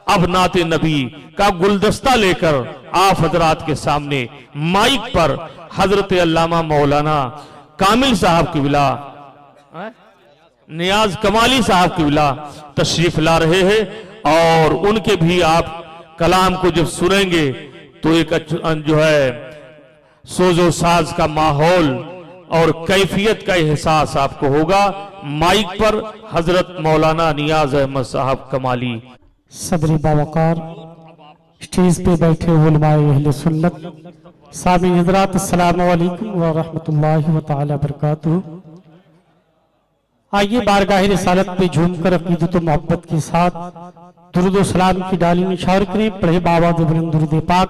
अब नाते नबी का गुलदस्ता लेकर आप हजरात के सामने माइक पर हजरत अल्लामा मौलाना कामिल साहब की विला नियाज कमाली साहब की विला तशरीफ ला रहे हैं और उनके भी आप कलाम को जब सुनेंगे तो एक जो है सोजो साज का माहौल और कैफियत का एहसास आपको होगा। माइक पर हजरत मौलाना नियाज अहमद साहब कमाली। सदरी बावकार स्टेज पे बैठे उलमाए अहले सुन्नत सामी हजरात अस्सलाम वालेकुम व रहमतुल्लाहि व तआला बरकातुहू। आइए बारगाह रिसालत पे झूमकर अकीदत व मोहब्बत के साथ दुरूद व सलाम की डाली निशार करें। पढ़े बाबा बुलंद दुरूद पाक।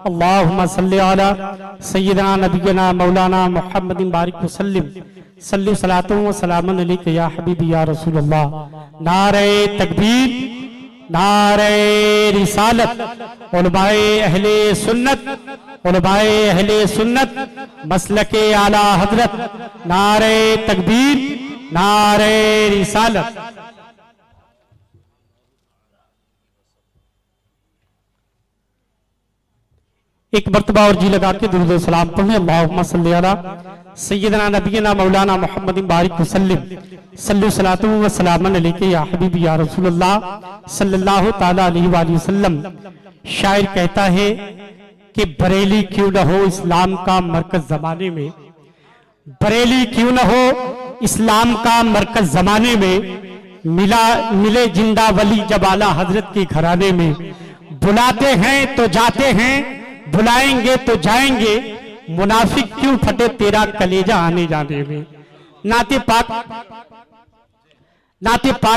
अल्लाहुम्मा सल्ली अला सय्यिदना नबियना मौलाना मुहम्मदिन बारिक वसल्लिम सल्लु सलातु व सलामन अलैका या हबीबी या रसूलल्लाह। नारे तकबीर, नारे रिसालत, उलमाए अहले सुन्नत, उलमाए अहले सुन्नत मसलके आला हजरत। नारे तकबीर, नारे रिसालत। एक मर्तबा और जी लगा के दुरूद सलाम पढ़े। अल्लाहुम्मा सल्ली अला सय्यिदना नबियना मौलाना मुहम्मदिन बारिक वसल्लिम सल्लु सलातु व सलामन अलैका या हबीबी या रसूलल्लाह सल्लल्लाहु ताला अलैहि वसल्लम। शायर कहता है कि बरेली क्यों न हो इस्लाम का मरकज जमाने में, बरेली क्यों न हो इस्लाम का मरकज जमाने में, मिले जिंदा वली जब आला हजरत के घराने में। बुलाते हैं तो जाते हैं, बुलाएंगे तो जाएंगे, मुनाफिक क्यों फटे तेरा कलेजा आने जाने में। नाते पाक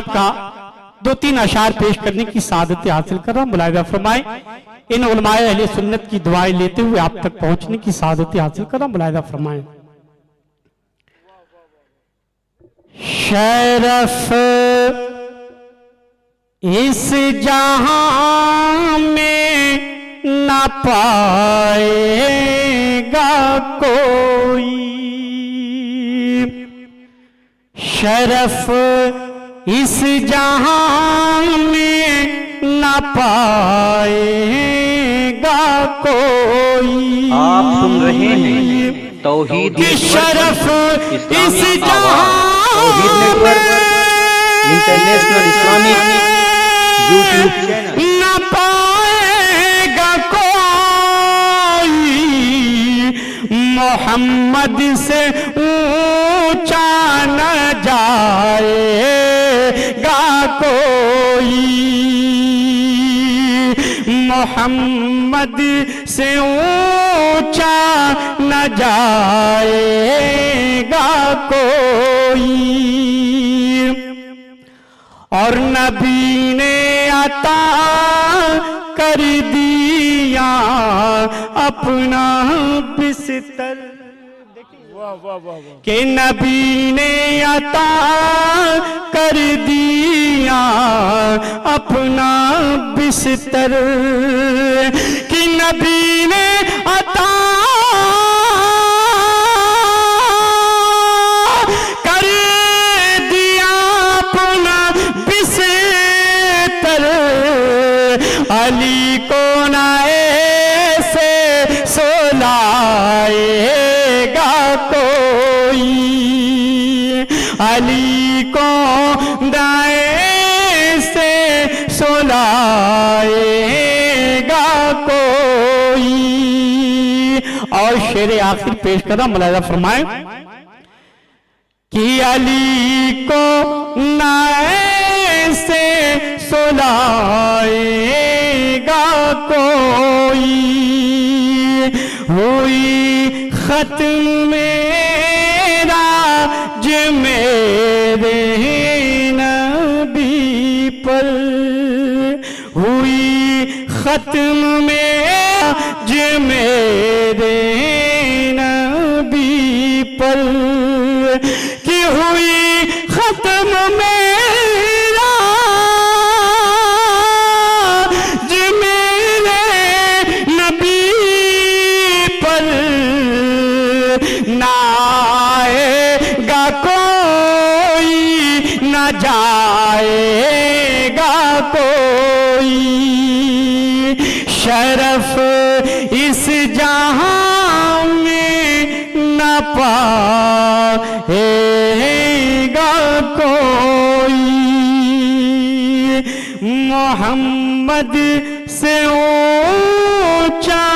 का दो तीन अशार पेश करने की सादत हासिल कर रहा हूं। मुलाहिजा फरमाए इन उलमाए अहले सुन्नत की दुआएं लेते हुए आप तक पहुंचने की सादत हासिल कर रहा हूं। मुलाहिजा फरमाए। शरफ इस जहां में न पाएगा कोई, शरफ इस जहां में न पाएगा कोई। आप सुन रहे हैं तौहीद शरफ इस जहां network international Islamic YouTube channel. न पाएगा कोई मोहम्मद से ऊंचा न जाएगा कोई, मोहम्मद से ऊंचा न जाएगा कोई। और नबी ने अता कर दिया अपना बिस्तर, के नबी ने अता कर दिया अपना बिस्तर, कि नबी ने अता कर दिया अपना बिस्तर। अली को ना ऐसे सोलाएगा कोई, अली को दाएं से सोलाएगा कोई। और शेर आखिर पेश कर रहा, मुलाहिजा फरमाए कि अली को नाए से सुलाएगा कोई, हुई खत्म मेरा ज मेरे नबी पर, हुई खत्म मेरा ज मेरे नबी पर, कि हुई खत्म मेरा ज मेरे नबी पर, ना आएगा कोई न जाएगा कोई। शरफ इस जहां में न पाएगा कोई। मोहम्मद से ऊंचा